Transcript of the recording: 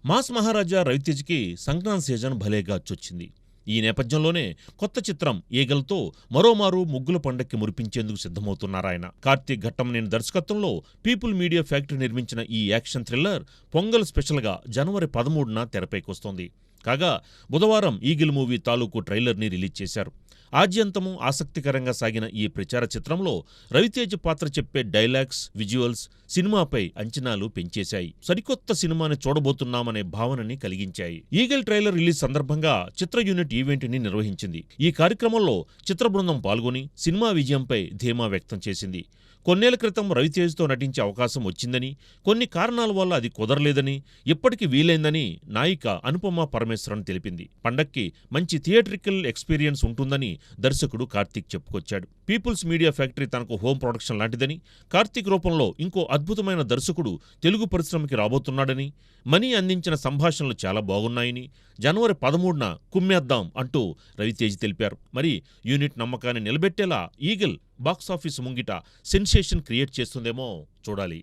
Mass మహారాజా రవితేజకి Sankranti season భలేగా అచ్చొచ్చింది. ఈ నేపథ్యంలోనే కొత్త చిత్రం ఈగల్తో మరోమారు ముగ్గుల పండక్కి మురిపించేందుకు సిద్ధమవుతున్నారాయన. కార్తీక్ ఘట్టమనేని దర్శకత్వంలో పీపుల్ మీడియా ఫ్యాక్టరీ నిర్మించిన ఈ యాక్షన్ థ్రిల్లర్ పొంగల్ స్పెషల్గా జనవరి 13న తెరపైకొస్తోంది. కాగా బుధవారం ఈగిల్ మూవీ తాలూకు ట్రైలర్ని రిలీజ్ చేశారు. ఆద్యంతము ఆసక్తికరంగా సాగిన ఈ ప్రచార చిత్రంలో రవితేజ పాత్ర చెప్పే డైలాగ్స్, విజువల్స్ సినిమాపై అంచనాలు పెంచేశాయి. సరికొత్త సినిమాని చూడబోతున్నామనే భావనని కలిగించాయి. ఈగల్ ట్రైలర్ రిలీజ్ సందర్భంగా చిత్ర యూనిట్ ఈవెంట్ని నిర్వహించింది. ఈ కార్యక్రమంలో చిత్ర బృందం పాల్గొని సినిమా విజయంపై ధీమా వ్యక్తం చేసింది. కొన్నేళ్ల క్రితం రవితేజ్తో నటించే అవకాశం వచ్చిందని, కొన్ని కారణాల వల్ల అది కుదరలేదని, ఇప్పటికి వీలైందని నాయిక అనుపమ పరమేశ్వరన్ తెలిపింది. పండక్కి మంచి థియేట్రికల్ ఎక్స్పీరియన్స్ ఉంటుందని దర్శకుడు కార్తీక్ చెప్పుకొచ్చాడు. పీపుల్స్ మీడియా ఫ్యాక్టరీ తనకు హోమ్ ప్రొడక్షన్ లాంటిదని, కార్తీక్ రూపంలో ఇంకో అద్భుతమైన దర్శకుడు తెలుగు పరిశ్రమకి రాబోతున్నాడని, మనీ అందించిన సంభాషణలు చాలా బాగున్నాయని, జనవరి 13న కుమ్మేద్దాం అంటూ రవితేజ్ తెలిపారు. మరి యూనిట్ నమ్మకాన్ని నిలబెట్టేలా ఈగల్ బాక్సాఫీస్ ముంగిట సెన్సేషన్ క్రియేట్ చేస్తుందేమో చూడాలి.